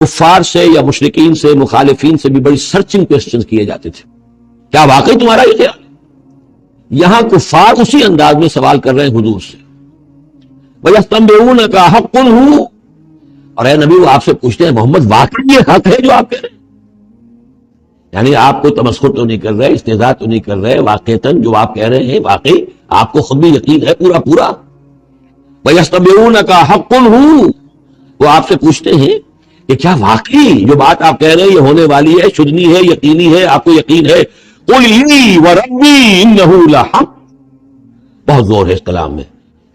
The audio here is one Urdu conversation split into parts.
کفار سے یا مشرکین سے، مخالفین سے بھی بڑی سرچنگ کوسچنز کیے جاتے تھے، کیا واقعی تمہارا یہ خیال؟ یہاں کفار اسی انداز میں سوال کر رہے ہیں حضور سے، وَيَسْتَنبِئُونَكَ حَقٌّ هُوَ، اور اے نبی وہ آپ سے پوچھتے ہیں محمد واقعی یہ حق ہے جو آپ کہہ رہے ہیں؟ یعنی آپ کو تمسخر تو نہیں کر رہے، استہزاء تو نہیں کر رہے، واقعتاً جو آپ کہہ رہے ہیں واقعی آپ کو خود بھی یقین ہے پورا پورا؟ وَيَسْتَنبِئُونَكَ حَقٌّ هُوَ، وہ آپ سے پوچھتے ہیں کہ کیا واقعی جو بات آپ کہہ رہے ہیں یہ ہونے والی ہے، شدنی ہے، یقینی ہے، آپ کو یقین ہے؟ قُلْ إِنِّي وَرَبِّي إِنَّهُ لَحَقٌّ، بہت زور ہے اس کلام میں،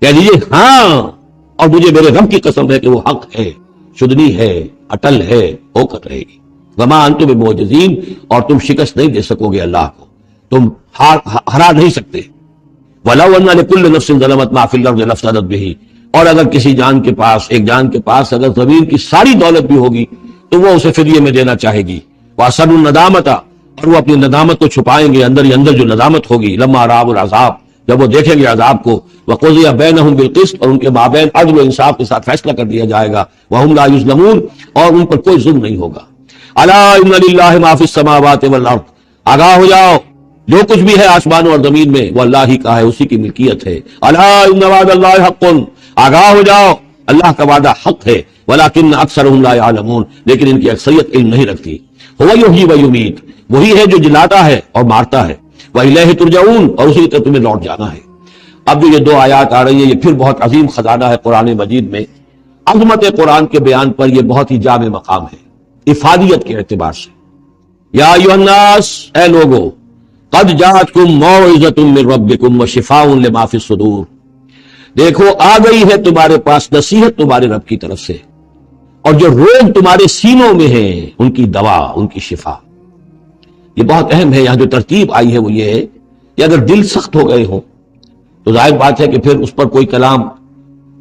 کہہ دیجیے ہاں اور مجھے میرے رب کی قسم ہے کہ وہ حق ہے، شدنی ہے، اٹل ہے، ہو کر رہے گی۔ وَمَا أَنْتُم بِمُعْجِزِينَ، اور تم شکست نہیں دے سکو گے اللہ کو، تم ہرا نہیں سکتے۔ وَلَوْ أَنَّ لِكُلِّ نَفْسٍ ظَلَمَتْ مَا فِي الْأَرْضِ لَافْتَدَتْ بِهِ، اور اگر کسی جان کے پاس، ایک جان کے پاس اگر زمین کی ساری دولت بھی ہوگی تو وہ اسے فدیے میں دینا چاہے گی۔ وَأَسَرُّوا النَّدَامَةَ، اور وہ اپنی ندامت کو چھپائیں گے، اندر ہی اندر جو ندامت ہوگی، لَمَّا رَأَوُا الْعَذَابَ، جب وہ دیکھیں گے عذاب کو، وَقُضِیَ بَیْنَهُم بِالْقِسْطِ، اور ان کے مابین عدل و انصاف کے ساتھ فیصلہ کر دیا جائے گا، وَهُمْ لَا يُظْلَمُونَ، اور ان پر کوئی ظلم نہیں ہوگا۔ الا ان للہ ما فی السماوات والارض، آگاہ ہو جاؤ جو کچھ بھی ہے آسمانوں اور زمین میں وہ اللہ ہی کا ہے، اسی کی ملکیت ہے۔ الا ان وعد اللہ حق، آگاہ ہو جاؤ اللہ کا وعدہ حق ہے، ولکن اکثرهم لا يعلمون، لیکن ان کی اکثریت علم نہیں رکھتی۔ هو یحیی و یمیت، وہی ہے جو جلاتا ہے اور مارتا ہے، وإلیہ ترجعون، اور اسی طرف تمہیں لوٹ جانا ہے۔ اب جو یہ دو آیات آ رہی ہے یہ پھر بہت عظیم خزانہ ہے قرآن مجید میں، عظمت قرآن کے بیان پر یہ بہت ہی جامع مقام ہے افادیت کے اعتبار سے۔ یا ایھا الناس، اے لوگو، قد جاءتکم موعظۃ من ربکم وشفاء لما فی الصدور، دیکھو آ گئی ہے تمہارے پاس نصیحت تمہارے رب کی طرف سے، اور جو روگ تمہارے سینوں میں ہیں ان کی دوا، ان کی شفا۔ یہ بہت اہم ہے، یہاں جو ترتیب آئی ہے وہ یہ ہے کہ اگر دل سخت ہو گئے ہوں تو ظاہر بات ہے کہ پھر اس پر کوئی کلام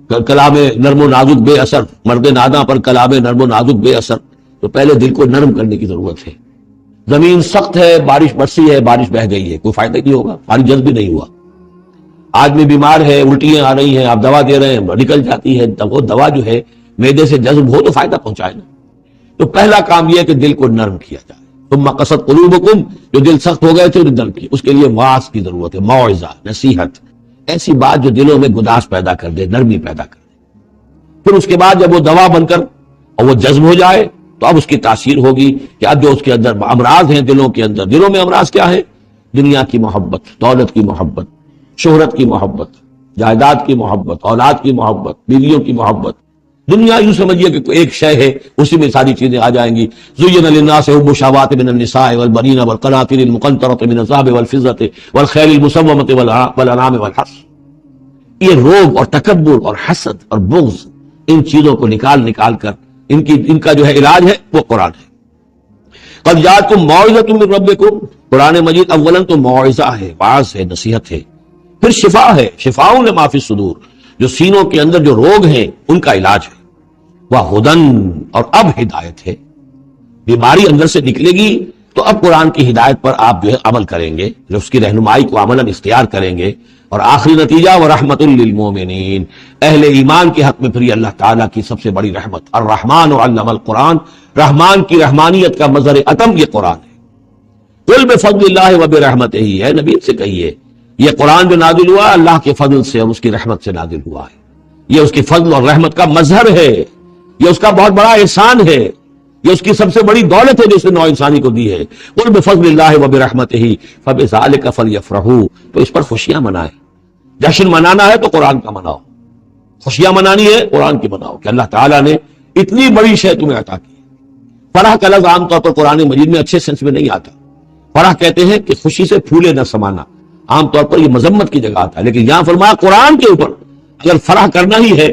نرم و نازک بے اثر، مرد ناداں پر کلام نرم و نازک بے اثر، تو پہلے دل کو نرم کرنے کی ضرورت ہے۔ زمین سخت ہے، بارش برسی ہے، بارش بہہ گئی ہے، کوئی فائدہ نہیں ہوگا، پانی جذب بھی نہیں ہوا۔ آدمی بیمار ہے، الٹیاں آ رہی ہیں، آپ دوا دے رہے ہیں، نکل جاتی ہے، وہ دوا جو ہے معدے سے جذب ہو تو فائدہ پہنچائے نا۔ تو پہلا کام یہ ہے کہ دل کو نرم کیا جائے۔ ثم قست قلوبکم، جو دل سخت ہو گئے تھے انہیں نرم کیا، اس کے لیے واعظ کی ضرورت ہے، موعظہ، نصیحت، ایسی بات جو دلوں میں گداز پیدا کر دے، نرمی پیدا کر دے۔ پھر اس کے بعد جب وہ دوا بن کر اور وہ جذب ہو جائے تو اب اس کی تاثیر ہوگی کہ اب جو اس کے اندر امراض ہیں دلوں کے اندر، دلوں میں امراض کیا ہے؟ دنیا کی محبت، دولت کی محبت، شہرت کی محبت، جائیداد کی محبت، اولاد کی محبت، بیویوں کی محبت۔ دنیا یوں سمجھیے کہ ایک شے ہے، اسی میں ساری چیزیں آ جائیں گی۔ زُيِّنَ لِلنَّاسِ حُبُّ الشَّهَوَاتِ مِنَ النِّسَاءِ وَالْبَنِينَ وَالْقَنَاطِيرِ الْمُقَنطَرَةِ مِنَ الذَّهَبِ وَالْفِضَّةِ وَالْخَيْلِ الْمُسَوَّمَةِ وَالْأَنْعَامِ وَالْحَرْثِ، یہ روب اور تکبر اور حسد اور بغض، ان چیزوں کو نکال کر ان کا جو ہے علاج ہے وہ قرآن ہے۔ قد جاءتکم موعظۃ من ربکم، قرآن مجید اولاً تو موعظہ ہے، واعظ ہے، نصیحت ہے، پھر شفا ہے، شفاء لما فی الصدور، جو سینوں کے اندر جو روگ ہیں ان کا علاج ہے، وہدن، اور اب ہدایت ہے۔ بیماری اندر سے نکلے گی تو اب قرآن کی ہدایت پر آپ جو ہے عمل کریں گے، جو اس کی رہنمائی کو عملاً اختیار کریں گے، اور آخری نتیجہ ورحمت للمومنین، اہل ایمان کے حق میں پھر یہ اللہ تعالیٰ کی سب سے بڑی رحمت، الرحمن علم القرآن، رحمان کی رحمانیت کا مظہر عتم یہ قرآن ہے۔ قل بفضل اللہ وبرحمتہ، ہے نبی سے کہیے یہ قرآن جو نازل ہوا اللہ کے فضل سے اور اس کی رحمت سے نازل ہوا ہے، یہ اس کی فضل اور رحمت کا مظہر ہے، یہ اس کا بہت بڑا احسان ہے، یہ اس کی سب سے بڑی دولت ہے جو اس نے نوع انسانی کو دی ہے۔ قل بفضل اللہ وبرحمتہ فبذلک فلیفرحوا، تو اس پر خوشیاں منائیں۔ جشن منانا ہے تو قرآن کا مناؤ، خوشیاں منانی ہے قرآن کی مناؤ کہ اللہ تعالیٰ نے اتنی بڑی شے تمہیں عطا کی۔ فرح کا لفظ عام طور پر قرآن مجید میں اچھے سینس میں نہیں آتا۔ فرح کہتے ہیں کہ خوشی سے پھولے نہ سمانا، عام طور پر یہ مذمت کی جگہ آتا ہے، لیکن یہاں فرمایا قرآن کے اوپر اگر فرح کرنا ہی ہے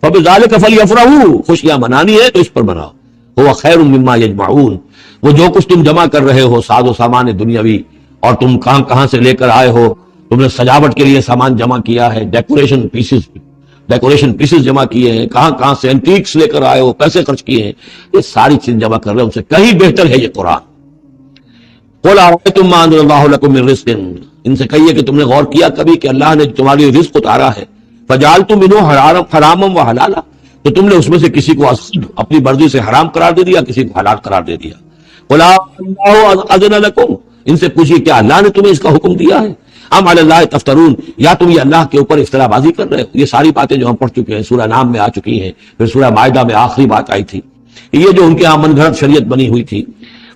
فبذلک فلیفرحوا، خوشیاں منانی ہے تو اس پر مناؤ۔ هو خیر مما یجمعون، وہ جو کچھ تم جمع کر رہے ہو ساز و سامان دنیاوی، اور تم کہاں سے لے کر آئے ہو، تم نے سجاوٹ کے لیے سامان جمع کیا ہے، ڈیکوریشن پیسز جمع کیے ہیں، کہاں سے اینٹیکس لے کر آئے ہو، پیسے خرچ کیے ہیں، یہ ساری چیز جمع کر رہے ہو، ان سے کہیں بہتر ہے یہ قرآن۔ قل ارأیتم ما انزل اللہ لکم من رزق، ان سے کہیے کہ تم نے غور کیا کبھی کہ اللہ نے تمہارے رزق اتارا ہے، فجعلتم منہ حراما وحلالا، تو تم نے اس میں سے کسی کو اپنی مرضی سے حرام قرار دے دیا، کسی کو حلال قرار دے دیا۔ قل اللہ اذن لکم، ان سے پوچھیے کیا اللہ نے تمہیں اس کا حکم دیا ہے؟ ام علی اللہ تفترون، یا تم یہ اللہ کے اوپر افترا بازی کر رہے ہو؟ یہ ساری باتیں جو ہم پڑھ چکے ہیں، سورہ نام میں آ چکی ہیں، پھر سورہ مائدہ میں آخری بات آئی تھی، یہ جو ان کے ہاں من گھڑت شریعت بنی ہوئی تھی۔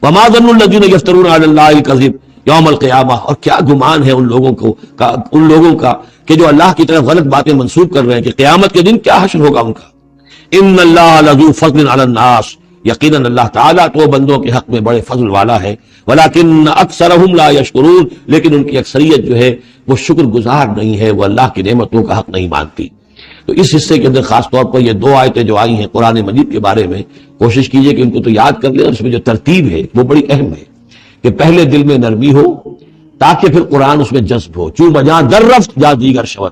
وما ظن الذین یفترون علی اللہ الکذب یوم القیامہ، اور کیا گمان ہے ان لوگوں کا کہ جو اللہ کی طرف غلط باتیں منسوب کر رہے ہیں کہ قیامت کے دن کیا حشر ہوگا ان کا۔ ان اللہ لذو فضل علی الناس، یقیناً اللہ تعالیٰ تو بندوں کے حق میں بڑے فضل والا ہے، ولیکن اکثرہم لا یشکرون، لیکن ان کی اکثریت جو ہے وہ شکر گزار نہیں ہے، وہ اللہ کی نعمتوں کا حق نہیں مانتی۔ تو اس حصے کے اندر خاص طور پر یہ 2 آیتیں جو آئی ہیں قرآن مجید کے بارے میں، کوشش کیجئے کہ ان کو تو یاد کر لیں، اور اس میں جو ترتیب ہے وہ بڑی اہم ہے کہ پہلے دل میں نرمی ہو تاکہ پھر قرآن اس میں جذب ہو۔ چوں بجاں در رفت جا دیگر شود،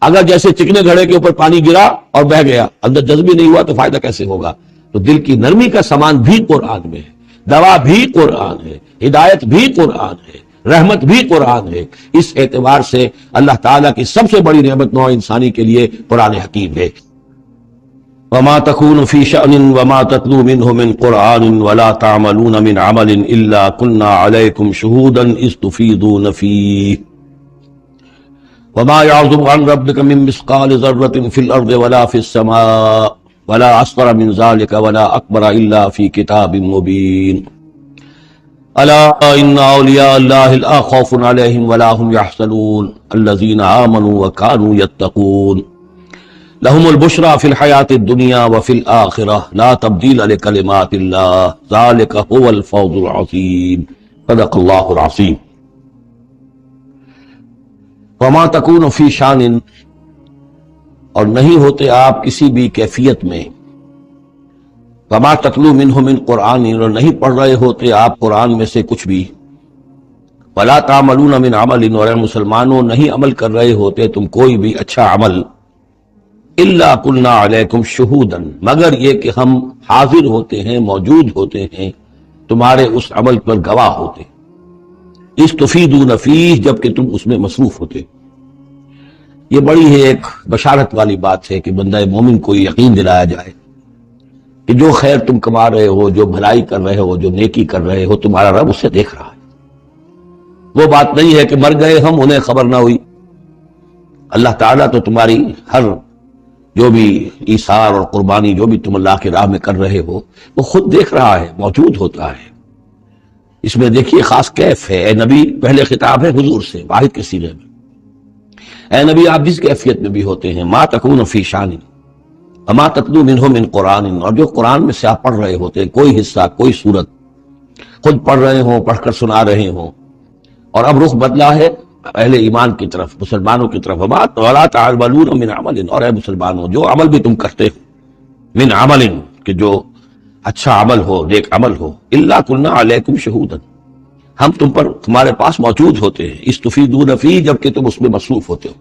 اگر جیسے چکنے گھڑے کے اوپر پانی گرا اور بہ گیا، اندر جذب ہی نہیں ہوا تو فائدہ کیسے ہوگا؟ تو دل کی نرمی کا سامان بھی قرآن میں ہے، دوا بھی قرآن ہے، ہدایت بھی قرآن ہے، رحمت بھی قرآن ہے۔ اس اعتبار سے اللہ تعالیٰ کی سب سے بڑی نعمت نوع انسانی کے لیے قرآن حکیم ہے۔ وما تكون في شأن وما تتلو منه من قرآن ولا تعملون من عمل إلا كنا عليكم شهودا إذ تفيضون فيه وما يعزب عن ربك من مثقال ذرة في الأرض ولا في السماء ولا أصغر من ذلك ولا أكبر إلا في كتاب مبين ألا إن أولياء الله لا خوف عليهم ولا هم يحزنون الذين آمنوا وكانوا يتقون لهم البشرى في الحياة الدنيا وفي الآخرة لا تبديل لكلمات الله ذلك هو الفوز العظيم صدق الله العظيم۔ وما تكون في شان، اور نہیں ہوتے آپ کسی بھی کیفیت میں، وما تتلو منه من قرآن، اور نہیں پڑھ رہے ہوتے آپ قرآن میں سے کچھ بھی، ولا تعملون من عمل، اور اے مسلمانوں نہیں عمل کر رہے ہوتے تم کوئی بھی اچھا عمل، الا کلنا علیکم شہودا، مگر یہ کہ ہم حاضر ہوتے ہیں، موجود ہوتے ہیں تمہارے اس عمل پر، گواہ ہوتے ہیں، اس تفیدون فیہ، جبکہ تم اس میں مصروف ہوتے۔ یہ بڑی ہے ایک بشارت والی بات ہے کہ بندہ مومن کو یقین دلایا جائے کہ جو خیر تم کما رہے ہو، جو بھلائی کر رہے ہو، جو نیکی کر رہے ہو، تمہارا رب اسے دیکھ رہا ہے۔ وہ بات نہیں ہے کہ مر گئے ہم، انہیں خبر نہ ہوئی۔ اللہ تعالیٰ تو تمہاری ہر جو بھی ایثار اور قربانی جو بھی تم اللہ کی راہ میں کر رہے ہو وہ خود دیکھ رہا ہے، موجود ہوتا ہے۔ اس میں دیکھیے خاص کیف ہے، اے نبی، پہلے خطاب ہے حضور سے واحد کے سیغے میں، اے نبی آپ جس کیفیت میں بھی ہوتے ہیں، ما تکون فی شان وما تتلو منہ من قرآن، اور جو قرآن میں سے آپ پڑھ رہے ہوتے ہیں، کوئی حصہ، کوئی صورت خود پڑھ رہے ہوں، پڑھ کر سنا رہے ہوں، اور اب رخ بدلا ہے اہل ایمان کی طرف، مسلمانوں کی طرف، ولا تعملون من عمل، اور اے مسلمانوں جو عمل بھی تم کرتے ہو، من عمل، کہ جو اچھا عمل ہو، نیک عمل ہو، الا کنا علیکم شہودا، ہم تم پر، تمہارے پاس موجود ہوتے ہیں، استفیدون فیہ، جبکہ تم اس میں مصروف ہوتے ہو۔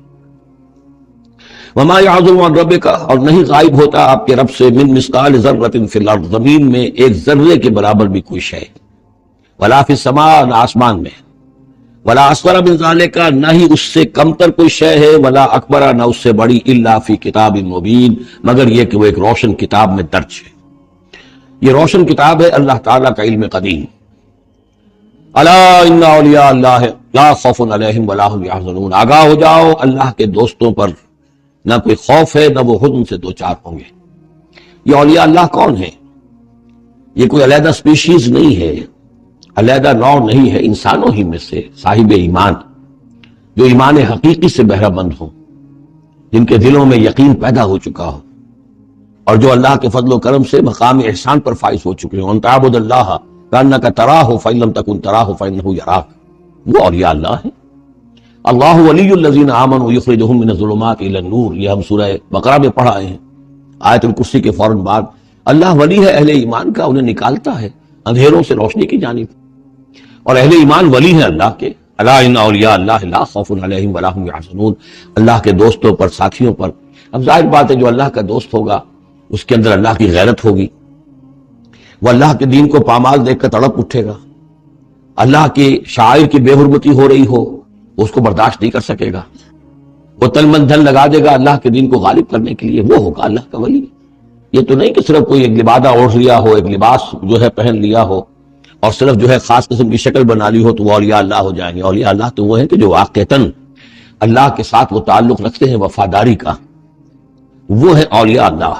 وما يعزب عن ربک، اور نہیں غائب ہوتا آپ کے رب سے، من مثقال ذرۃ فی الارض، زمین میں ایک ذرے کے برابر بھی کوئی شے، ولا فی السماء، نہ آسمان میں، ولا اصغر من ذلک، نہ ہی اس سے کم تر کوئی شے ہے، ولا اکبر، نہ اس سے بڑی، الا فی کتاب مبین، مگر یہ کہ وہ ایک روشن کتاب میں درج ہے۔ یہ روشن کتاب ہے اللہ تعالیٰ کا علم قدیم۔ الا ان اولیاء اللہ لا خوف علیہم ولا هم يحزنون، آگاہ ہو جاؤ، اللہ کے دوستوں پر نہ کوئی خوف ہے، نہ وہ حزن سے دوچار ہوں گے۔ یہ اولیاء اللہ کون ہیں؟ یہ کوئی علیحدہ سپیشیز نہیں ہے، علیحدہ نوع نہیں ہے، انسانوں ہی میں سے صاحب ایمان، جو ایمان حقیقی سے بہرہ مند ہوں، جن کے دلوں میں یقین پیدا ہو چکا ہو، اور جو اللہ کے فضل و کرم سے مقام احسان پر فائز ہو چکے ہوں۔ ان تعبد اللہ کأنک تراہ فإن لم تکن تراہ فإنہ یراک، وہ اولیاء اللہ ہیں۔ اللہ ولی الذین آمنوا یخرجہم من الظلمات الی النور، یہ ہم سورہ بقرہ میں پڑھا ہیں، آیت الکرسی کے فوراً بعد۔ اللہ ولی ہے اہل ایمان کا، انہیں نکالتا ہے اندھیروں سے روشنی کی جانب، اور اہل ایمان ولی ہیں اللہ کے۔ الا ان اولیاء اللہ لا خوف علیہم ولا هم يحزنون، اللہ کے دوستوں پر، ساتھیوں پر۔ اب ظاہر بات ہے جو اللہ کا دوست ہوگا اس کے اندر اللہ کی غیرت ہوگی، وہ اللہ کے دین کو پامال دیکھ کر تڑپ اٹھے گا، اللہ کے شاعر کی بے حرمتی ہو رہی ہو اس کو برداشت نہیں کر سکے گا، وہ تن من دھن لگا دے گا اللہ کے دین کو غالب کرنے کے لیے، وہ ہوگا اللہ کا ولی۔ یہ تو نہیں کہ صرف کوئی ایک لبادہ اوڑھ لیا ہو، ایک لباس جو ہے پہن لیا ہو اور صرف جو ہے خاص قسم کی شکل بنا لی ہو تو وہ اولیاء اللہ ہو جائیں گے۔ اولیاء اللہ تو وہ ہیں کہ جو واقعتاً اللہ کے ساتھ وہ تعلق رکھتے ہیں وفاداری کا، وہ ہے اولیاء اللہ۔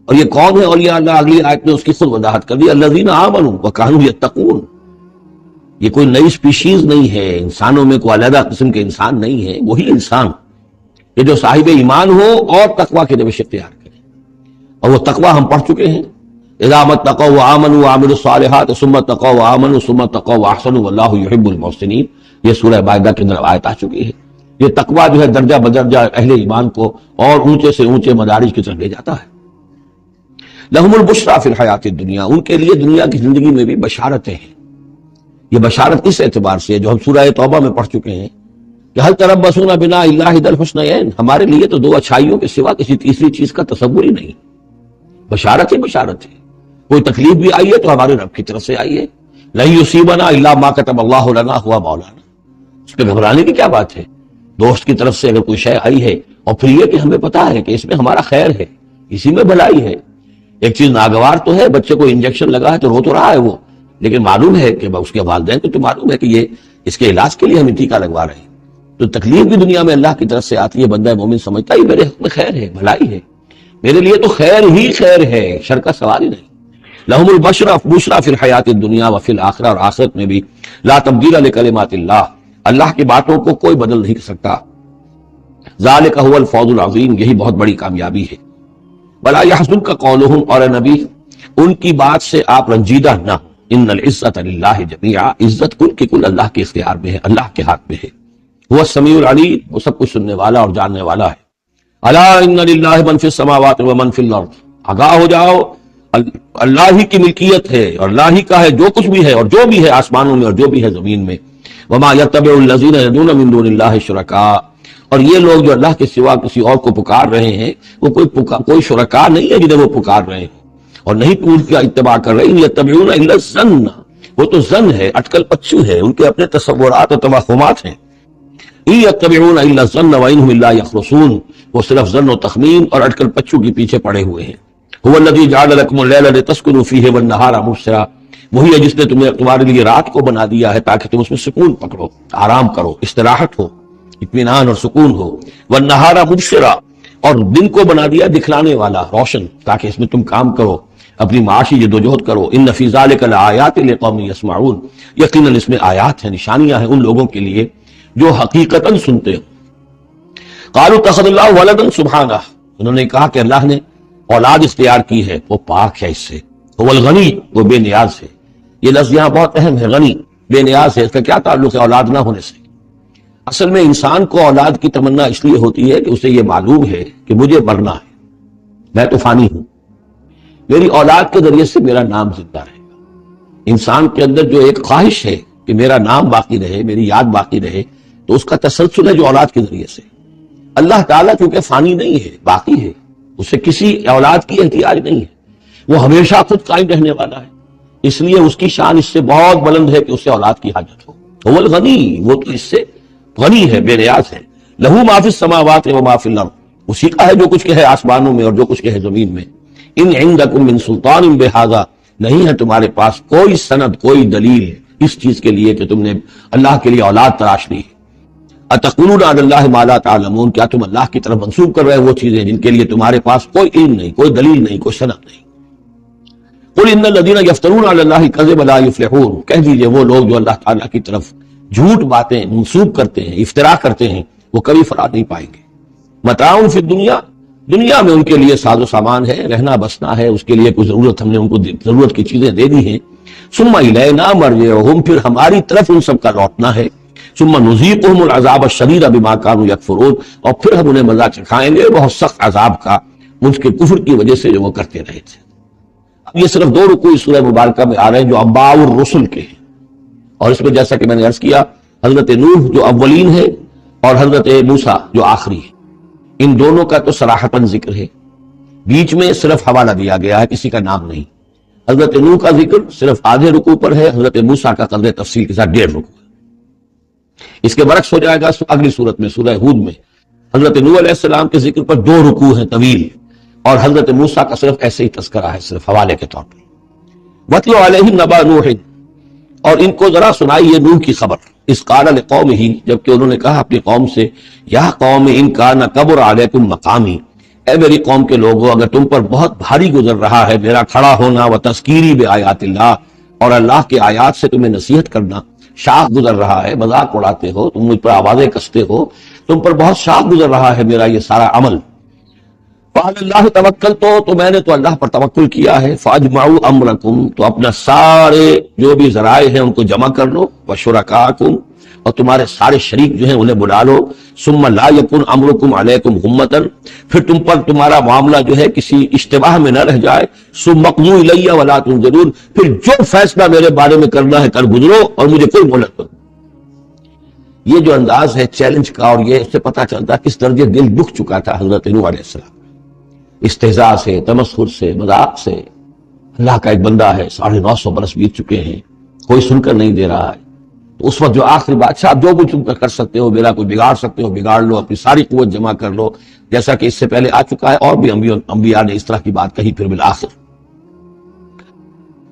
اور یہ کون ہے اولیاء اللہ؟ اگلی آیت میں اس کی خود وضاحت کر دی، الذین آمنوا وکانوا یتقون۔ یہ کوئی نئی سپیشیز نہیں ہے، انسانوں میں کوئی علیحدہ قسم کے انسان نہیں ہے، وہی انسان کہ جو صاحب ایمان ہو اور تقوی کے روش اختیار کرے۔ اور وہ تقوی ہم پڑھ چکے ہیں، اذا ما اتقوا وآمنوا وعملوا الصالحات ثم اتقوا وآمنوا ثم اتقوا واحسنوا واللہ یحب المحسنین، یہ سورہ مائدہ کے اندر آیت آ چکی ہے۔ یہ تقوی جو ہے درجہ بدرجہ اہل ایمان کو اور اونچے سے اونچے مدارج کی طرف لے جاتا ہے۔ لہم البشریٰ فی الحیات الدنیا، ان کے لیے دنیا کی زندگی میں بھی بشارتیں ہیں۔ یہ بشارت اس اعتبار سے جو ہم سورہ توبہ میں پڑھ چکے ہیں کہ هل تربصون بنا الا احدى الحسنیین، ہمارے لیے تو دو اچھائیوں کے سوا کسی تیسری چیز کا تصور ہی نہیں۔ بشارت ہی بشارت ہے، کوئی تکلیف بھی آئی ہے تو ہمارے رب کی طرف سے آئی ہے۔ لن یصیبنا الا ما كتب اللہ لنا هو مولانا، اس پہ گھبرانے کی کیا بات ہے؟ دوست کی طرف سے اگر کوئی شے آئی ہے اور پھر یہ کہ ہمیں پتا ہے کہ اس میں ہمارا خیر ہے، اسی میں بھلائی ہے۔ ایک چیز ناگوار تو ہے، بچے کو انجیکشن لگا ہے تو رو تو رہا ہے وہ، لیکن معلوم ہے کہ اس کے والدین کو تو معلوم ہے کہ یہ اس کے علاج کے لیے ہمیں ٹیکہ لگوا رہے ہیں۔ تو تکلیف بھی دنیا میں اللہ کی طرف سے آتی ہے، بندہ مومن سمجھتا ہی میرے حق میں خیر ہے، بھلائی ہے، میرے لیے تو خیر ہی خیر ہے، شر کا سوال ہی نہیں۔ لہم البشریٰ فی الحیات الدنیا وفی الآخرہ، اور آخرت میں بھی لا تبدیل لکلمات اللہ، اللہ کی باتوں کو کوئی بدل نہیں کر سکتا۔ ذالک هو الفوز العظیم، یہی بہت بڑی کامیابی ہے۔ بلا یحزنک قولہم، اور اے نبی ان کی بات سے آپ رنجیدہ نہ، ان العزت للہ جمیعا، عزت کل کی کل اللہ کے اختیار میں ہے، اللہ کے ہاتھ میں ہے۔ وہ السمیع العلیم، وہ سب کچھ سننے والا اور جاننے والا ہے۔ الا ان للہ من فی السماوات ومن فی الارض، آگاہ ہو جاؤ، اللہ ہی کی ملکیت ہے اور اللہ ہی کا ہے جو کچھ بھی ہے اور جو بھی ہے آسمانوں میں اور جو بھی ہے زمین میں۔ وما یتبع الذین یدعون من دون اللہ شرکاء، اور یہ لوگ جو اللہ کے سوا کسی اور کو پکار رہے ہیں وہ کوئی شرکاء نہیں ہے جنہیں وہ پکار رہے ہیں اور نہیں تو ان کا اتباع کر رہے ہیں۔ یتبعون الا الظن، وہ تو ظن ہے، اٹکل پچو ہے، ان کے اپنے تصورات اور توہمات ہیں۔ یتبعون الا الظن وانہم الا یخرصون، وہ صرف ظن و تخمین اور اٹکل پچو کے پیچھے پڑے ہوئے ہیں۔ هو الذی جعل لکم اللیل لتسکنوا فیہ والنہار مبصرا، وہی ہے جس نے تمہارے لیے رات کو بنا دیا ہے تاکہ تم اس میں سکون پکڑو، آرام کرو، استراحت ہو، اطمینان اور سکون ہو۔ والنہار مبصرا، اور دن کو بنا دیا دکھلانے والا، روشن، تاکہ اس میں تم کام کرو، اپنی معاشی جدوجہد کرو۔ ان فی ذلک لآیات لقوم یسمعون، یقیناً اس میں آیات ہیں، نشانیاں ہیں ان لوگوں کے لیے جو حقیقتاً سنتے ہیں۔ قالوا اتخذ اللہ ولدا سبحانہ، انہوں نے کہا کہ اللہ نے اولاد اختیار کی ہے، وہ پاک ہے اس سے۔ هو الغنی، وہ بے نیاز ہے۔ یہ لفظ یہاں بہت اہم ہے، غنی، بے نیاز ہے۔ اس کا کیا تعلق ہے اولاد نہ ہونے سے؟ اصل میں انسان کو اولاد کی تمنا اس لیے ہوتی ہے کہ اسے یہ معلوم ہے کہ مجھے مرنا ہے، میں تو فانی ہوں، میری اولاد کے ذریعے سے میرا نام زندہ رہے گا۔ انسان کے اندر جو ایک خواہش ہے کہ میرا نام باقی رہے، میری یاد باقی رہے، تو اس کا تسلسل ہے جو اولاد کے ذریعے سے۔ اللہ تعالیٰ کیونکہ فانی نہیں ہے، باقی ہے، اسے کسی اولاد کی احتیاج نہیں ہے، وہ ہمیشہ خود قائم رہنے والا ہے، اس لیے اس کی شان اس سے بہت بلند ہے کہ اسے اولاد کی حاجت ہو۔ هو الغنی، وہ تو اس سے غنی ہے، بے نیاز ہے۔ لہو ما فی السماوات و ما فی الارض، اسی کا ہے جو کچھ کہ ہے آسمانوں میں اور جو کچھ کہ ہے زمین میں۔ ان عندکم من سلطان بہذا، نہیں ہے تمہارے پاس کوئی سند، کوئی دلیل اس چیز کے لیے کہ تم نے اللہ کے لیے اولاد تلاش لی۔ اتقولون علی اللہ ما لا تعلمون، کیا تم اللہ کی طرف منسوب کر رہے وہ چیزیں جن کے لیے تمہارے پاس کوئی علم نہیں، کوئی دلیل نہیں، کوئی سند نہیں۔ قل ان الذین یفترون علی اللہ الکذب لا یفلحون، کہہ دیجئے وہ لوگ جو اللہ تعالیٰ کی طرف جھوٹ باتیں منسوب کرتے ہیں، افترا کرتے ہیں، وہ کبھی فلاح نہیں پائیں گے۔ متاع فی الدنیا، دنیا میں ان کے لیے ساز و سامان ہے، رہنا بسنا ہے، اس کے لیے کوئی ضرورت ہم نے ان کو ضرورت کی چیزیں دے دی ہیں۔ ثم الینا مرجعہم، پھر ہماری طرف ان سب کا لوٹنا ہے۔ ثم نذیقہم العذاب الشدید بما کانوا یکفرون، اور پھر ہم انہیں مزہ چکھائیں گے بہت سخت عذاب کا ان کے کفر کی وجہ سے جو وہ کرتے رہے تھے۔ اب یہ صرف دو رکوع سورہ مبارکہ میں آ رہے ہیں جو انباء الرسل کے ہیں، اور اس میں جیسا کہ میں نے عرض کیا حضرت نوح جو اولین ہے اور حضرت موسیٰ جو آخری ہے، ان دونوں کا تو صراحتاً ذکر ہے، بیچ میں صرف حوالہ دیا گیا ہے، کسی کا نام نہیں۔ حضرت نوح کا ذکر صرف آدھے رکوع پر ہے، حضرت موسیٰ کا قدر تفصیل کے ساتھ 1.5 رکوع ہے۔ اس کے برعکس ہو جائے گا اگلی صورت میں، سورہ ہود میں حضرت نوح علیہ السلام کے ذکر پر 2 رکوع ہیں طویل، اور حضرت موسیٰ کا صرف ایسے ہی تذکرہ ہے، صرف حوالے کے طور پر۔ وَاتْلُ عَلَيْهِمْ نَبَأَ نُوحٍ، اور ان کو ذرا سنائیے نوح کی خبر، اذ قال لقومہ، جبکہ انہوں نے کہا اپنی قوم سے، یا قوم ان کان کبر علیکم مقامی، اے میری قوم کے لوگوں، اگر تم پر بہت بھاری گزر رہا ہے میرا کھڑا ہونا، و تذکیری بآیات اللہ، اور اللہ کے آیات سے تمہیں نصیحت کرنا، شاق گزر رہا ہے، مذاق اڑاتے ہو تم، مجھ پر آوازیں کستے ہو، تم پر بہت شاق گزر رہا ہے میرا یہ سارا عمل، فعلی اللہ توکل، تو میں نے تو اللہ پر توکل کیا ہے، فاجمعوا امرکم، تو اپنا سارے جو بھی ذرائع ہیں ان کو جمع کر لو، وشرکاکم، اور تمہارے سارے شریک جو ہیں انہیں بلا لو، ثم لا یکن امرکم علیکم غمۃ، پھر تم پر تمہارا معاملہ جو ہے کسی اشتباہ میں نہ رہ جائے، ثم اقضوا الی ولا تنظرون، پھر جو فیصلہ میرے بارے میں کرنا ہے کر گزرو اور مجھے کوئی مہلت مت۔ یہ جو انداز ہے چیلنج کا، اور یہ اس سے پتہ چلتا کس درجے دل دکھ چکا تھا حضرت نوح علیہ السلام، استہزاء سے، تمسخر سے، مذاق سے۔ اللہ کا ایک بندہ ہے، 950 برس بیت چکے ہیں، کوئی سن کر نہیں دے رہا ہے، تو اس وقت جو آخری بادشاہ، جو کچھ تم کر سکتے ہو، میرا کوئی بگاڑ سکتے ہو بگاڑ لو، اپنی ساری قوت جمع کر لو، جیسا کہ اس سے پہلے آ چکا ہے، اور بھی انبیاء نے اس طرح کی بات کہی۔ پھر بالآخر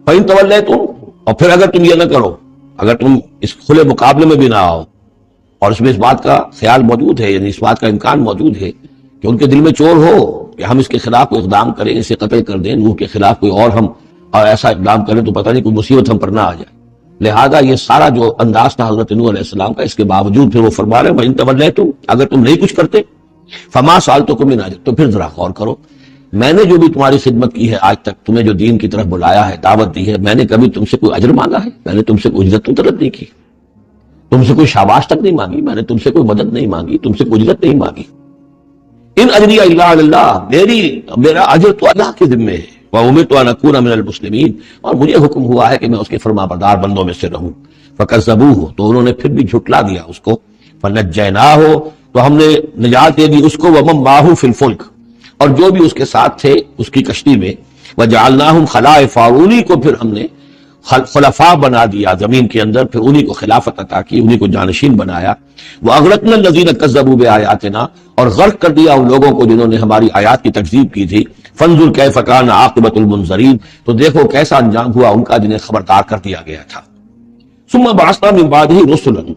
فَإِن تَوَلَّيْتُمْ، اور پھر اگر تم یہ نہ کرو، اگر تم اس کھلے مقابلے میں بھی نہ آؤ، اور اس میں اس بات کا خیال موجود ہے، یعنی اس بات کا امکان موجود ہے کہ ان کے دل میں چور ہو کہ ہم اس کے خلاف کوئی اقدام کریں، اسے قتل کر دیں، نوح کے خلاف کوئی اور ہم اور ایسا اقدام کریں تو پتہ نہیں کوئی مصیبت ہم پر نہ آ جائے، لہذا یہ سارا جو انداز تھا حضرت نوح علیہ السلام کا، اس کے باوجود پھر وہ فرما رہے ہیں وَإِن تَوَلَّيْتُمْ، اگر تم نہیں کچھ کرتے، فَمَا سَأَلْتُكُم مِّنْ أَجْرٍ، تو پھر ذرا غور کرو، میں نے جو بھی تمہاری خدمت کی ہے آج تک، تمہیں جو دین کی طرف بلایا ہے، دعوت دی ہے، میں نے کبھی تم سے کوئی اجر مانگا ہے؟ میں نے تم سے کوئی اجرت تو طلب نہیں کی، تم سے کوئی شاباش تک نہیں مانگی، میں نے تم سے کوئی مدد نہیں مانگی، تم سے کوئی اجرت نہیں مانگی۔ ان اجری الا علی اللہ، میرا اجر تو اللہ کے ذمے ہے، وامرت ان اکون من المسلمین، اور مجھے حکم ہوا ہے کہ میں اس کے فرما بردار بندوں میں سے رہوں۔ فکذبوہ، تو انہوں نے پھر بھی جھٹلا دیا اس کو، فنجیناہ، تو ہم نے نجات دے دی اس کو، ومن معہ فی الفلک، اور جو بھی اس کے ساتھ تھے اس کی کشتی میں، وجعلناہم خلائف، اور انہی کو پھر ہم نے خلفاء بنا دیا زمین کے اندر، پھر انہی کو خلافت عطا کی، انہی کو جانشین بنایا۔ وَأَغْرَقْنَا الَّذِينَ كَذَّبُوا بِآيَاتِنَا، اور غرق کر دیا ان لوگوں کو جنہوں نے ہماری آیات کی تکذیب کی تھی۔ فَانظُرْ كَيْفَ كَانَ عَاقِبَةُ الْمُنذَرِينَ، تو دیکھو کیسا انجام ہوا ان کا جنہیں خبردار کر دیا گیا تھا۔ ثُمَّ بَعَثْنَا مِن بَعْدِهِ رُسُلًا،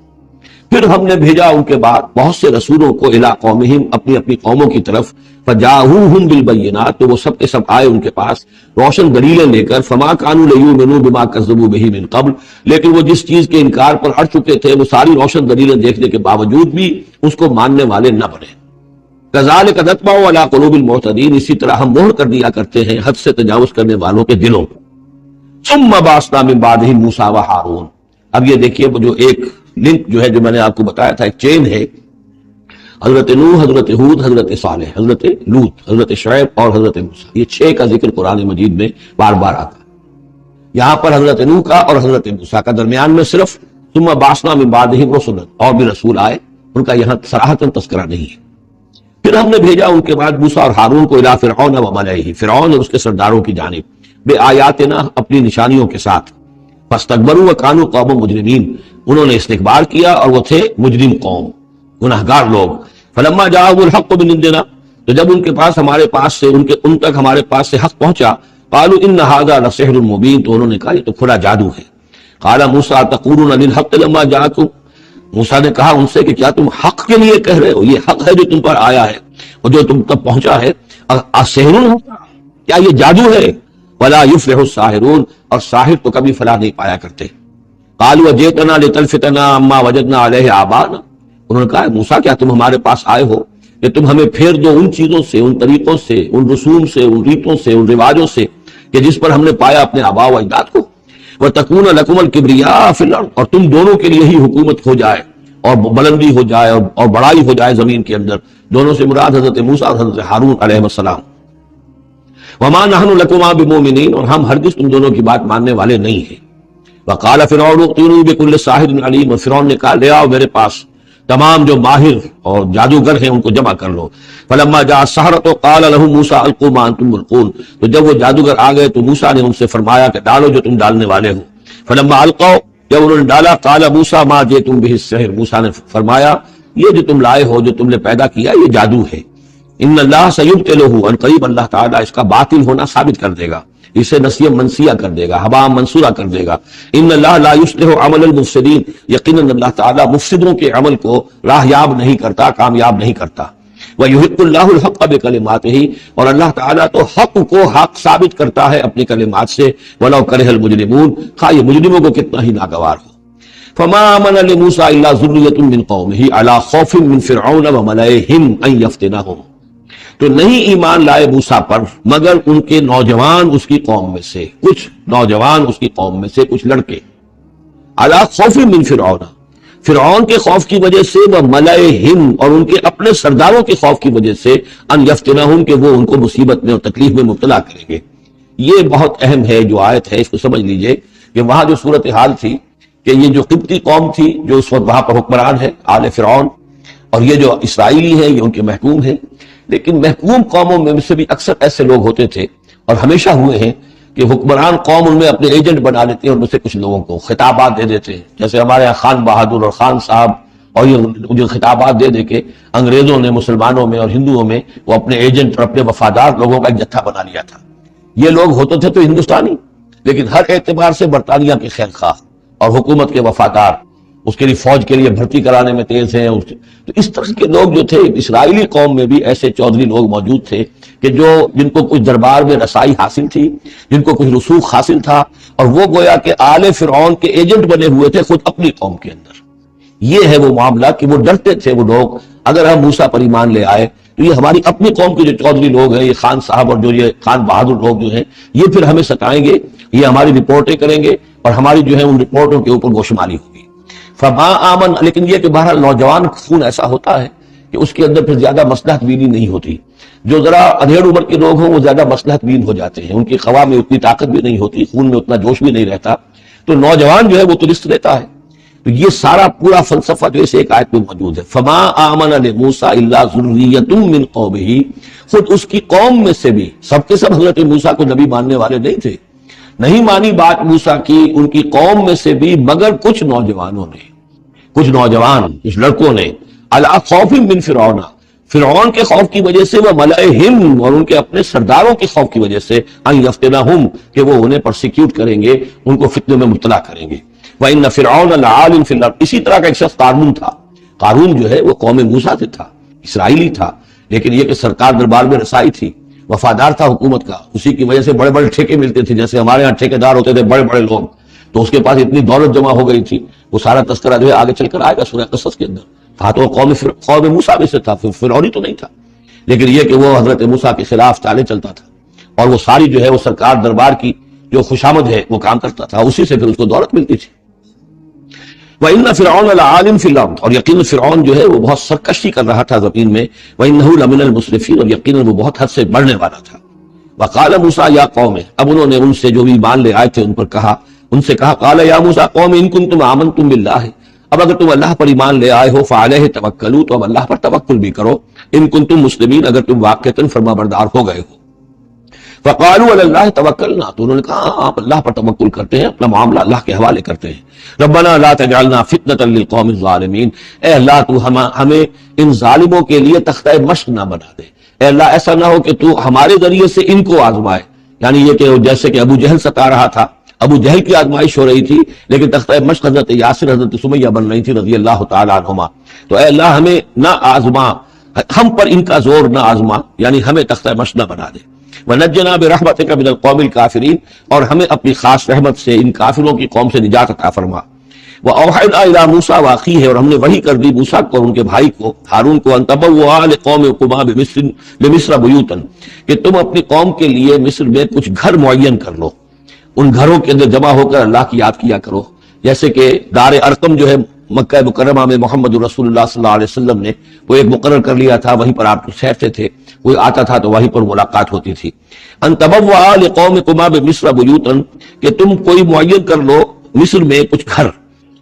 پھر ہم نے بھیجا ان کے بعد بہت سے رسولوں کو، الی قومہم، اپنی اپنی قوموں کی طرف، فجاءوہم بالبینات، تو وہ سب کے سب آئے ان کے پاس روشن دلیلیں لے کر، فما کانوا لیؤمنوا بما کذبوا بہ من قبل، لیکن وہ جس چیز کے انکار پر اڑ چکے تھے وہ ساری روشن دلیلیں دیکھنے کے باوجود بھی اس کو ماننے والے نہ بنے۔ کذالک نطبع علی قلوب المعتدین، اسی طرح ہم مہر کر دیا کرتے ہیں حد سے تجاوز کرنے والوں کے دلوں کو۔ ثم بعثنا من بعدہم موسیٰ و ہارون، اب یہ دیکھیے وہ جو ایک لنک جو ہے، جو میں نے آپ کو بتایا تھا، ایک چین ہے، حضرت نوح، حضرت ہود، حضرت صالح، حضرت لوط، حضرت شعیب اور حضرت موسیٰ، یہ 6 کا ذکر قرآن مجید میں بار بار آتا ہے۔ یہاں پر حضرت نوح کا اور حضرت موسیٰ کا درمیان میں صرف ثم بعثنا من بعدہم رسلا، اور بھی رسول آئے، ان کا یہاں صراحتاً تذکرہ نہیں ہے۔ پھر ہم نے بھیجا ان کے بعد موسیٰ اور ہارون کو الی فرعون و ملئہ، فرعون اور اس کے سرداروں کی جانب، بآیاتنا، اپنی نشانیوں کے ساتھ، فاستکبروا وکانوا قوما مجرمین، انہوں نے استکبار کیا اور وہ تھے مجرم قوم، گناہگار لوگ۔ فلما جاءهم الحق من عندنا، تو جب ان کے پاس ہمارے پاس سے ان تک ہمارے پاس سے حق پہنچا، قالوا ان هذا لسحر مبین، تو انہوں نے کہا یہ تو کھلا جادو ہے۔ قال موسیٰ تقولون للحق لما جاءکم، موسیٰ نے کہا ان سے کہ کیا تم حق کے لیے کہہ رہے ہو، یہ حق ہے جو تم پر آیا ہے اور جو تم تک پہنچا ہے، اسحر ہوتا، کیا یہ جادو ہے؟ ولا یفلح الساحرون، اور ساحر تو کبھی فلاح نہیں پایا کرتے۔ قالوا جئتنا لتلفتنا عما وجدنا علیہ آباءنا، انہوں نے کہا موسیٰ کیا تم ہمارے پاس آئے ہو کہ تم ہمیں پھیر دو ان چیزوں سے، ان طریقوں سے، ان رسوم سے، ان ریتوں سے، ان رواجوں سے کہ جس پر ہم نے پایا اپنے آباء و اجداد کو، وَتَكُونَ لَكُمُ الْكِبْرِيَاءُ فِي الْأَرْضِ، اور تم دونوں کے لیے ہی حکومت ہو جائے اور بلندی ہو جائے اور بڑائی ہو جائے زمین کے اندر۔ دونوں سے مراد حضرت موسیٰ اور حضرت ہارون علیہ السلام۔ وَمَا نَحْنُ لَكُمَا بِمُؤْمِنِينَ، اور ہم ہرگز تم دونوں کی بات ماننے والے نہیں ہیں۔ وَقَالَ فِرْعَوْنُ ائْتُونِي بِكُلِّ سَاحِرٍ عَلِيمٍ، اور فرعون نے کہا لے آؤ میرے پاس تمام جو ماہر اور جادوگر ہیں ان کو جمع کر لو۔ فلما جاء السحرة قال لهم موسیٰ القوا ما انتم ملقون، تو جب وہ جادوگر آ گئے تو موسیٰ نے ان سے فرمایا کہ ڈالو جو تم ڈالنے والے ہو۔ فلما القوا، جب انہوں نے ڈالا، قال موسیٰ ما جئتم به السحر، موسیٰ نے فرمایا یہ جو تم لائے ہو، جو تم نے پیدا کیا، یہ جادو ہے۔ ان اللہ سیبطلہ، ان قریب اللہ تعالیٰ اس کا باطل ہونا ثابت کر دے گا، اسے نسیہ منسیہ کر دے گا، ہبا منصورہ کر دے گا۔ ان اللہ لا یصلح عمل المفسدین، یقیناً اللہ تعالیٰ مفسدوں کے عمل کو راہیاب نہیں کرتا، کامیاب نہیں کرتا۔ وَيُحِقُّ اللَّهُ الْحَقَّ بِكَلِمَاتِهِ، اور اللہ تعالیٰ تو حق کو حق ثابت کرتا ہے اپنی کلمات سے، وَلَوْ كَرِهَ الْمُجْرِمُونَ، خواہ یہ مجرموں کو کتنا ہی ناگوار ہو۔ فَمَا آمَنَ لِمُوسَىٰ إِلَّا ذُرِّيَّةٌ مِّن قَوْمِهِ عَلَىٰ خَوْفٍ مِّن فِرْعَوْنَ وَمَلَئِهِمْ أَن يَفْتِنَهُمْ، تو نہیں ایمان لائے موسیٰ پر مگر ان کے نوجوان اس کی قوم میں سے، کچھ نوجوان اس کی قوم میں سے، کچھ لڑکے، عَلَىٰ خَوْفٍ مِّن فِرْعَوْنَ، فرعون کے خوف کی وجہ سے، وہ ملئہم، اور ان کے اپنے سرداروں کے خوف کی وجہ سے، ان یفتنہم، کہ وہ ان کو مصیبت میں اور تکلیف میں مبتلا کریں گے۔ یہ بہت اہم ہے جو آیت ہے، اس کو سمجھ لیجئے کہ وہاں جو صورتحال تھی کہ یہ جو قبطی قوم تھی جو اس وقت وہاں پر حکمران ہے آل فرعون، اور یہ جو اسرائیلی ہیں یہ ان کے محکوم ہیں، لیکن محکوم قوموں میں سے بھی اکثر ایسے لوگ ہوتے تھے اور ہمیشہ ہوئے ہیں کہ حکمران قوم ان میں اپنے ایجنٹ بنا لیتے ہیں، ان میں سے کچھ لوگوں کو خطابات دے دیتے ہیں، جیسے ہمارے یہاں خان بہادر اور خان صاحب، اور یہ جو خطابات دے دے کے انگریزوں نے مسلمانوں میں اور ہندوؤں میں وہ اپنے ایجنٹ اور اپنے وفادار لوگوں کا ایک جتھا بنا لیا تھا۔ یہ لوگ ہوتے تھے تو ہندوستانی، لیکن ہر اعتبار سے برطانیہ کے خیر خواہ اور حکومت کے وفادار، اس کے لیے فوج کے لیے بھرتی کرانے میں تیز ہیں۔ تو اس طرح کے لوگ جو تھے، اسرائیلی قوم میں بھی ایسے چودھری لوگ موجود تھے کہ جن کو کچھ دربار میں رسائی حاصل تھی، جن کو کچھ رسوخ حاصل تھا، اور وہ گویا کہ آل فرعون کے ایجنٹ بنے ہوئے تھے خود اپنی قوم کے اندر۔ یہ ہے وہ معاملہ کہ وہ ڈرتے تھے وہ لوگ، اگر ہم موسیٰ پر ایمان لے آئے تو یہ ہماری اپنی قوم کے جو چودھری لوگ ہیں، یہ خان صاحب اور جو یہ خان بہادر لوگ جو ہیں، یہ پھر ہمیں ستائیں گے، یہ ہماری رپورٹیں کریں گے اور ہماری جو ہے ان رپورٹوں کے اوپر گوشمالی ہوگی۔ فما آمن، لیکن یہ کہ بہرحال نوجوان خون ایسا ہوتا ہے کہ اس کے اندر پھر زیادہ مصلحت بینی نہیں ہوتی۔ جو ذرا ادھیڑ عمر کے لوگ ہوں وہ زیادہ مصلحت بین ہو جاتے ہیں، ان کی خوا میں اتنی طاقت بھی نہیں ہوتی، خون میں اتنا جوش بھی نہیں رہتا، تو نوجوان جو ہے وہ ترست رہتا ہے۔ تو یہ سارا پورا فلسفہ جو اس ایک آیت میں موجود ہے۔ فما آمن لموسیٰ الا ذریۃ من قومہ، خود اس کی قوم میں سے بھی، سب کے سب حضرت موسیٰ کو نبی ماننے والے نہیں تھے، نہیں مانی بات موسیٰ کی، ان کی قوم میں سے بھی مگر کچھ نوجوانوں نے، کچھ نوجوان، کچھ لڑکوں نے، علی خوف من فرعون، فرعون کے خوف کی وجہ سے، وہ ملئہم، اور ان کے اپنے سرداروں کے خوف کی وجہ سے، ان یفتنہم، کہ وہ انہیں پرسیکیوٹ کریں گے، ان کو فتنے میں مبتلا کریں گے۔ وَإِنَّ فِرْعَوْنَ لَعَالٍ فِي الْأَرْضِ، اسی طرح کا ایک شخص قارون تھا۔ قارون جو ہے وہ قوم موسیٰ سے تھا، اسرائیلی تھا، لیکن یہ کہ سرکار دربار میں رسائی تھی، وفادار تھا حکومت کا، اسی کی وجہ سے بڑے بڑے ٹھیکے ملتے تھے، جیسے ہمارے ہاں ٹھیکیدار ہوتے تھے بڑے بڑے لوگ، تو اس کے پاس اتنی دولت جمع ہو گئی تھی، وہ سارا تذکرہ جو ہے آگے چل کر آئے گا سورہ قصص کے اندر۔ تھا تو قوم موسیٰ میں سے تھا، فرعونی تو نہیں تھا، لیکن یہ کہ وہ حضرت موسیٰ کے خلاف چالیں چلتا تھا، اور وہ ساری جو ہے وہ سرکار دربار کی جو خوشامد ہے وہ کام کرتا تھا، اسی سے پھر اس کو دولت ملتی تھی۔ وَإِنَّ فِرْعَوْنَ لَعَالٍ فِي الْأَرْضِ، اور یقیناً فرعون جو ہے وہ بہت سرکشی کر رہا تھا زمین میں، وَإِنَّهُ لَمِنَ الْمُسْرِفِينَ، اور یقیناً وہ بہت حد سے بڑھنے والا تھا۔ وَقَالَ مُوسَىٰ يَا قَوْمِ، اب انہوں نے ان سے جو بھی ایمان لے آئے تھے ان سے کہا قَالَ يَا مُوسَىٰ قَوْمِ إِن كُنتُمْ آمَنتُم بِاللَّهِ، اب اگر تم اللہ پر ایمان لے آئے ہو، فَعَلَيْهِ تَوَكَّلُوا، تو اب اللہ پر توکل بھی کرو، إِن كُنتُم مُسْلِمِينَ، اگر تم واقعتاً فرما بردار ہو گئے ہو۔ فقالوا علی اللہ توکلنا، تو انہوں نے کہا آپ اللہ پر توکل کرتے ہیں، اپنا معاملہ اللہ کے حوالے کرتے ہیں۔ ربنا لا تجعلنا فتنة للقوم الظالمین، اے اللہ تو ہمیں ان ظالموں کے لیے تختہ مشق نہ بنا دے، اے اللہ ایسا نہ ہو کہ تو ہمارے ذریعے سے ان کو آزمائے، یعنی یہ کہ جیسے کہ ابو جہل ستا رہا تھا، ابو جہل کی آزمائش ہو رہی تھی، لیکن تختہ مشق حضرت یاسر حضرت سمیہ بن رہی تھی رضی اللہ تعالیٰ عنہما، تو اے اللہ ہمیں نہ آزما، ہم پر ان کا زور نہ آزما، یعنی ہمیں تختہ مشق نہ بنا دے۔ وَنَجِّنَا بِرَحْمَتِكَ مِنَ الْقَوْمِ الْكَافِرِينَ، اور ہمیں اپنی خاص رحمت سے ان کافروں کی قوم سے نجات عطا فرما۔ وَأَوْحَيْنَا إِلَىٰ مُوسَىٰ وَأَخِيهِ، اور ہم نے وحی کر دی موسیٰ کو اور ان کے بھائی کو ہارون کو، أَن تَبَوَّآ لِقَوْمِكُمَا بِمِصْرَ بُيُوتًا، کہ تم اپنی قوم کے لیے مصر میں کچھ گھر معین کر لو، ان گھروں کے اندر جمع ہو کر اللہ کی یاد کیا کرو، جیسے کہ دار ارقم جو ہے مکہ مکرمہ میں محمد رسول اللہ صلی اللہ علیہ وسلم نے وہ ایک مقرر کر لیا تھا، وہیں پر آپ ٹھہرتے تھے، کوئی آتا تھا تو وہیں پر ملاقات ہوتی تھی۔ ان تبوأ لقومکما بمصر بیوتا، کہ تم کوئی معین کر لو مصر میں کچھ گھر،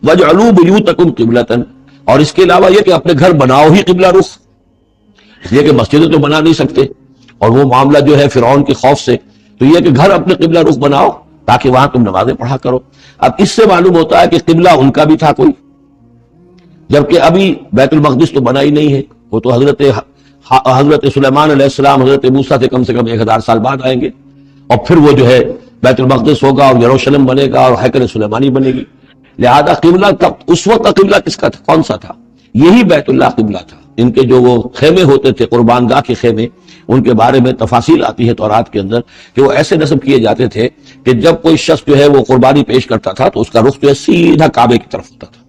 واجعلوا بیوتکم قبلۃ، اور اس کے علاوہ یہ کہ اپنے گھر بناؤ ہی قبلہ رخ، اس لیے کہ مسجدیں تو بنا نہیں سکتے، اور وہ معاملہ جو ہے فرعون کے خوف سے، تو یہ کہ گھر اپنے قبلہ رخ بناؤ تاکہ وہاں تم نمازیں پڑھا کرو۔ اب اس سے معلوم ہوتا ہے کہ قبلہ ان کا بھی تھا کوئی، جبکہ ابھی بیت المقدس تو بنا ہی نہیں ہے، وہ تو حضرت حضرت سلیمان علیہ السلام حضرت موسیٰ سے کم 1000 سال بعد آئیں گے، اور پھر وہ جو ہے بیت المقدس ہوگا اور یروشلم بنے گا اور ہیکل سلیمانی بنے گی۔ لہذا قبلہ اس وقت کا قبلہ کس کا تھا، کون سا تھا؟ یہی بیت اللہ قبلہ تھا۔ ان کے جو وہ خیمے ہوتے تھے، قربان گاہ کے خیمے، ان کے بارے میں تفاصیل آتی ہے تورات کے اندر کہ وہ ایسے نصب کیے جاتے تھے کہ جب کوئی شخص جو ہے وہ قربانی پیش کرتا تھا تو اس کا رخ جو ہے سیدھا کعبے کی طرف ہوتا تھا۔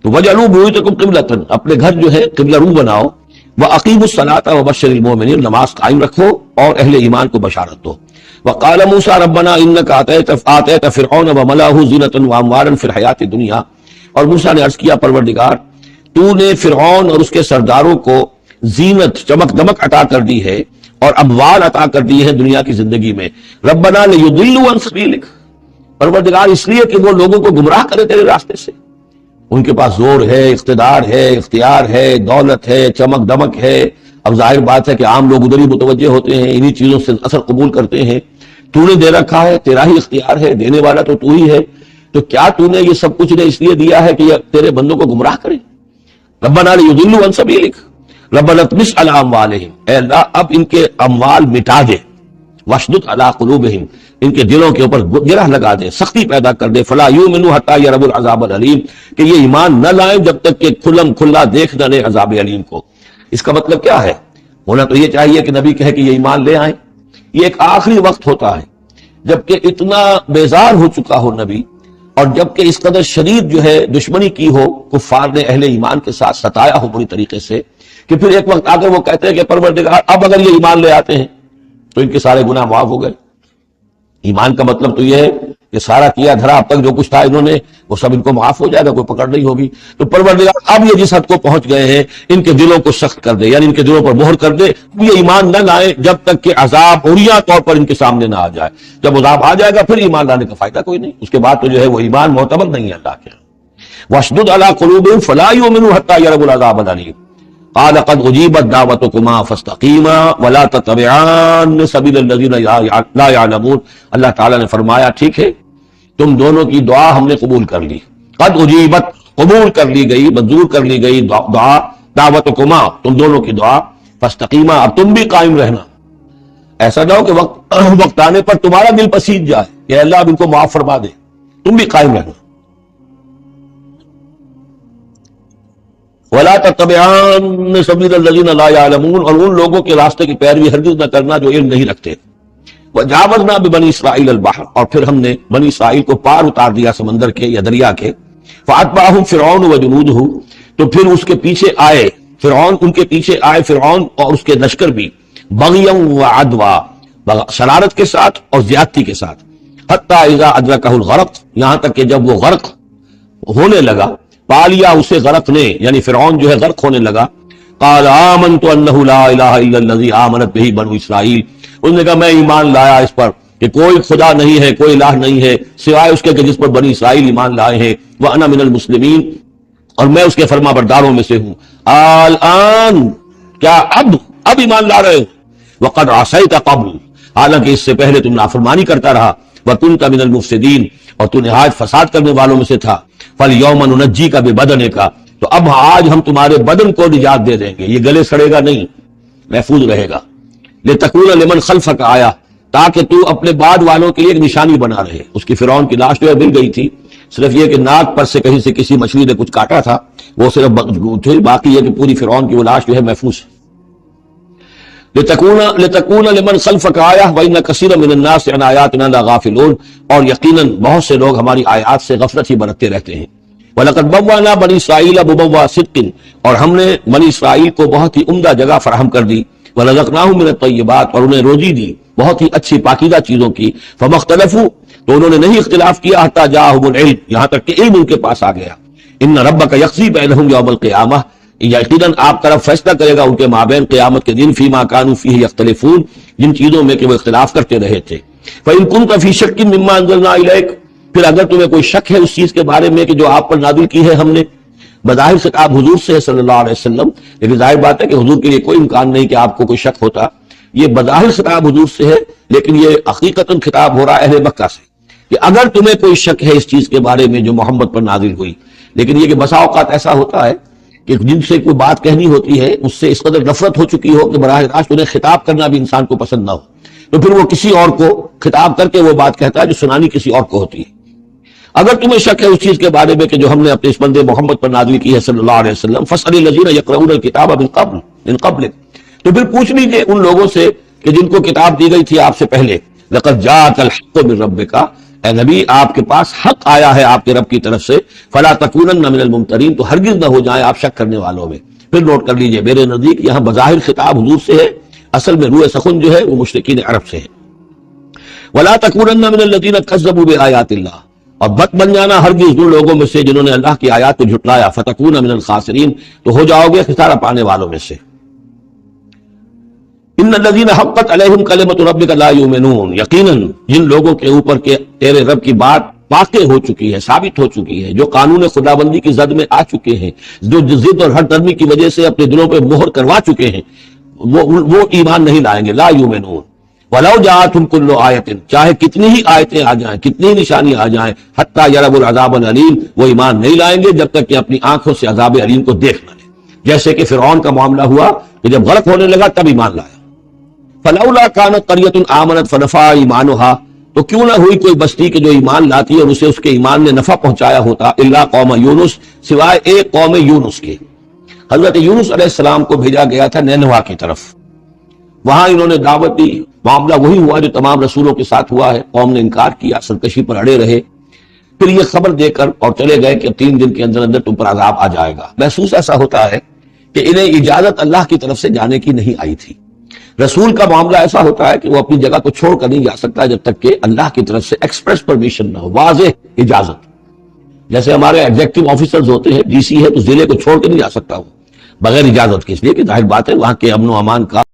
تو وجعلوا بیوتکم قبلۃ، اپنے گھر جو ہے قبلہ رو بناؤ، واقیموا الصلاۃ وبشر المؤمنین، نماز قائم رکھو اور اہل ایمان کو بشارت دو۔ وقال موسیٰ ربنا انک آتیت فرعون وملأہ زینۃ واموالا فی الحیاۃ الدنیا، اور موسیٰ نے عرض کیا پروردگار تو نے فرعون اور اس کے سرداروں کو زینت، چمک دمک عطا کر دی ہے اور اموال عطا کر دی ہے دنیا کی زندگی میں۔ ربنا لیضلوا عن سبیلک، پروردگار اس لیے کہ وہ لوگوں کو گمراہ کرے تیرے راستے سے۔ ان کے پاس زور ہے، اقتدار ہے، اختیار ہے، دولت ہے، چمک دمک ہے۔ اب ظاہر بات ہے کہ عام لوگ ادھر ہی متوجہ ہوتے ہیں، انہی چیزوں سے اثر قبول کرتے ہیں۔ تو نے دے رکھا ہے، تیرا ہی اختیار ہے، دینے والا تو تو ہی ہے، تو کیا تو نے یہ سب کچھ نے اس لیے دیا ہے کہ یہ تیرے بندوں کو گمراہ کرے؟ ربنا لیضلوا عن سبیلک ربنا اطمس علی اموالہم، اے اللہ اب ان کے اموال مٹا دے، واشدد علی قلوبہم، ان کے دلوں کے اوپر گرہ لگا دے، سختی پیدا کر دے، فلا یؤمنوا حتی یروا العذاب العلیم، کہ یہ ایمان نہ لائیں جب تک کہ کھلم کھلا دیکھ نہ لیں عذاب علیم کو۔ اس کا مطلب کیا ہے؟ ہونا تو یہ چاہیے کہ نبی کہے کہ یہ ایمان لے آئیں۔ یہ ایک آخری وقت ہوتا ہے جبکہ اتنا بیزار ہو چکا ہو نبی، اور جبکہ اس قدر شدید جو ہے دشمنی کی ہو، کفار نے اہل ایمان کے ساتھ ستایا ہو بری طریقے سے، کہ پھر ایک وقت آ کر وہ کہتے ہیں کہ پروردگار اب اگر یہ ایمان لے آتے ہیں تو ان کے سارے گناہ معاف ہو گئے۔ ایمان کا مطلب تو یہ ہے کہ سارا کیا دھرا اب تک جو کچھ تھا انہوں نے وہ سب ان کو معاف ہو جائے گا، کوئی پکڑ نہیں ہوگی۔ تو پروردگار اب یہ جس حد کو پہنچ گئے ہیں ان کے دلوں کو سخت کر دے، یعنی ان کے دلوں پر مہر کر دے، یہ ایمان نہ لائیں جب تک کہ عذاب عریاں طور پر ان کے سامنے نہ آ جائے۔ جب عذاب آ جائے گا پھر ایمان لانے کا فائدہ کوئی نہیں، اس کے بعد تو جو ہے وہ ایمان معتبر نہیں ہے اللہ کے۔ واشدد علی قلوبہم فلا یؤمنوا حتی یروا العذاب العلیم قال قد اجیبت دعوتکما فاستقیما ولا تتبعان سبیل الذین لا یعلمون، اللہ تعالیٰ نے فرمایا ٹھیک ہے تم دونوں کی دعا ہم نے قبول کر لی، قد اجیبت قبول کر لی گئی، منظور کر لی گئی دعا، دعوتکما تم دونوں کی دعا، فاستقیما اب تم بھی قائم رہنا، ایسا نہ ہو کہ وقت آنے پر تمہارا دل پسیج جائے کہ اللہ اب ان کو معاف فرما دے، تم بھی قائم رہنا۔ وَلَا تَتَّبِعَانَّ سَبِيلَ الَّذِينَ لَا يَعْلَمُونَ، اور ان لوگوں کے راستے کی پیروی ہرگز نہ کرنا جو علم نہیں رکھتے۔ وَجَاوَزْنَا بِبَنِي إِسْرَائِيلَ الْبَحْرَ، اور پھر ہم نے بنی اسرائیل کو پار اتار دیا سمندر کے یا دریا کے۔ فَأَتْبَعَهُمْ فِرْعَوْنُ وَجُنُودُهُ، تو پھر اس کے پیچھے آئے فرعون، ان کے پیچھے آئے فرعون اور اس کے لشکر بھی، بغیًا وعدوٰ، شرارت کے ساتھ اور زیادتی کے ساتھ، حتیٰ اذا ادرکہ الغرق، یہاں تک کہ جب وہ غرق ہونے لگا، پا لیا اسے غرق نے، یعنی فرعون جو ہے غرق ہونے لگا، قال آمنت انہ لا الہ الا الذی آمنت بہ بنو اسرائیل، اس نے کہا میں ایمان لایا اس پر کہ کوئی خدا نہیں ہے، کوئی الہ نہیں ہے سوائے اس کے کہ جس پر بنی اسرائیل ایمان لائے ہیں، وانا من المسلمین، اور میں اس کے فرما برداروں میں سے ہوں۔ الآن، کیا اب ایمان لا رہے ہو؟ وقد عصیت قبل، حالانکہ اس سے پہلے تم نافرمانی کرتا رہا، وکنت من المفسدین، اور تو نہایت فساد کرنے والوں میں سے تھا۔ فَالْيَوْمَ نُنَجِّيكَ بِبَدَنِكَ، تو اب آج ہم تمہارے بدن کو نجات دے دیں گے، یہ گلے سڑے گا نہیں، محفوظ رہے گا۔ لِتَكُونَ لِمَنْ خَلْفَكَ آیا، تاکہ تو اپنے بعد والوں کے لیے ایک نشانی بنا رہے۔ اس کی فرعون کی لاش جو ہے مل گئی تھی، صرف یہ کہ ناک پر سے کہیں سے کسی مچھلی نے کچھ کاٹا تھا، وہ صرف باقی یہ کہ پوری فرعون کی وہ لاش جو ہے محفوظ ہے۔ لِتَكُونَ لِمَنْ خَلْفَكَ آیَةً وَإِنَّ كَثِيرًا مِنَ النَّاسِ عَنْ آیَاتِنَا لَغَافِلُونَ، اور یقیناً بہت سے لوگ ہماری آیات سے غفلت ہی برتتے رہتے ہیں۔ وَلَقَدْ بَوَّأْنَا بَنِي إِسْرَائِيلَ مُبَوَّأَ صِدْقٍ، اور ہم نے بنی اسرائیل کو بہت ہی عمدہ جگہ فراہم کر دی، وَرَزَقْنَاهُم مِّنَ الطَّيِّبَاتِ، اور انہیں روزی دی بہت ہی اچھی پاکیزہ چیزوں کی، فَمَا اخْتَلَفُوا، تو انہوں نے نہیں اختلاف کیا، حَتَّىٰ جَاءَهُمُ الْعِلْمُ، یہاں تک کہ علم ان کے پاس آ گیا۔ إِنَّ رَبَّكَ يَقْضِي بَيْنَهُمْ يَوْمَ الْقِيَامَةِ، یقیناً آپ طرف فیصلہ کرے گا ان کے مابین قیامت کے دن، فیما کانوا فیہ یختلفون، جن چیزوں میں کہ وہ اختلاف کرتے رہے تھے۔ فإن كنت فی شک مما انزلنا الیک، پھر اگر تمہیں کوئی شک ہے اس چیز کے بارے میں کہ جو آپ پر نازل کی ہے ہم نے، بظاہر خطاب حضور سے ہے صلی اللہ علیہ وسلم، لیکن ظاہر بات ہے کہ حضور کے لیے کوئی امکان نہیں کہ آپ کو کوئی شک ہوتا، یہ بظاہر خطاب حضور سے ہے لیکن یہ حقیقتاً خطاب ہو رہا ہے اہل مکہ سے، کہ اگر تمہیں کوئی شک ہے اس چیز کے بارے میں جو محمد پر نازل ہوئی، لیکن یہ کہ بسا اوقات ایسا ہوتا ہے کہ جن سے کوئی بات کہنی ہوتی ہے اس سے اس قدر نفرت ہو چکی ہو کہ براہ راست انہیں خطاب کرنا بھی انسان کو پسند نہ ہو، تو پھر وہ کسی اور کو خطاب کر کے وہ بات کہتا ہے جو سنانی کسی اور کو ہوتی ہے۔ اگر تمہیں شک ہے اس چیز کے بارے میں کہ جو ہم نے اپنے اس بندے محمد پر نازل کی ہے صلی اللہ علیہ وسلم، فَاسْأَلِ الَّذِينَ يَقْرَؤُونَ الْكِتَابَ مِن قَبْلِكَ، تو پھر پوچھ لیجئے ان لوگوں سے کہ جن کو کتاب دی گئی تھی آپ سے پہلے، لَقَدْ جَاءَكَ الْحَقُّ مِن رَبِّكَ، اے نبی آپ کے پاس حق آیا ہے آپ کے رب کی طرف سے، فَلَا تَكُونَنَّ مِنَ الْمُمْتَرِينَ، تو ہرگز نہ ہو جائیں آپ شک کرنے والوں میں۔ پھر نوٹ کر لیجئے میرے نزدیک یہاں بظاہر خطاب حضور سے ہے، اصل میں روح سخن جو ہے وہ مشرکین عرب سے ہے۔ وَلَا تَكُونَنَّ مِنَ الَّذِينَ كَذَّبُوا بِآيَاتِ اللَّهِ، اور بت بن جانا ہرگز ان لوگوں میں سے جنہوں نے اللہ کی آیات کو جھٹلایا، فَتَكُونَ مِنَ الْخَاسِرِينَ، تو ہو جاؤ گے خسارہ پانے والوں میں سے۔ ان الذین حقت علیہم کلمۃ ربک لا یؤمنون، یقیناً جن لوگوں کے اوپر کے تیرے رب کی بات واقع ہو چکی ہے، ثابت ہو چکی ہے، جو قانون خدابندی کی زد میں آ چکے ہیں، جو ضد اور ہٹ درمی کی وجہ سے اپنے دلوں پہ مہر کروا چکے ہیں، وہ ایمان نہیں لائیں گے۔ لا یؤمنون ولو جاءتهم کل آیۃ، چاہے کتنی ہی آیتیں آ جائیں، کتنی ہی نشانی آ جائیں، حتی یروا العذاب العلیم، وہ ایمان نہیں لائیں گے جب تک کہ اپنی آنکھوں سے عذاب علیم کو دیکھ نہ لیں۔ جیسے کہ فرعون کا معاملہ ہوا کہ جب غرق ہونے لگا تب ایمان لایا۔ فلولا كانت قرية آمنت فنفعها ایمانها، تو کیوں نہ ہوئی کوئی بستی کہ جو ایمان لاتی اور اسے اس کے ایمان نے نفع پہنچایا ہوتا، الا قوم یونس، سوائے ایک قوم یونس کے۔ حضرت یونس علیہ السلام کو بھیجا گیا تھا نینوا کی طرف، وہاں انہوں نے دعوت دی، معاملہ وہی ہوا جو تمام رسولوں کے ساتھ ہوا ہے، قوم نے انکار کیا، سرکشی پر اڑے رہے، پھر یہ خبر دے کر اور چلے گئے کہ 3 دن کے اندر اندر تم پر عذاب آ جائے گا۔ محسوس ایسا ہوتا ہے کہ انہیں اجازت اللہ کی طرف سے جانے کی نہیں آئی تھی۔ رسول کا معاملہ ایسا ہوتا ہے کہ وہ اپنی جگہ کو چھوڑ کر نہیں جا سکتا جب تک کہ اللہ کی طرف سے ایکسپریس پرمیشن نہ ہو، واضح اجازت۔ جیسے ہمارے ایگزیکٹو آفیسرز ہوتے ہیں، ڈی سی ہے تو ضلع کو چھوڑ کے نہیں جا سکتا وہ بغیر اجازت کے، اس لیے کہ ظاہر بات ہے وہاں کے امن و امان کا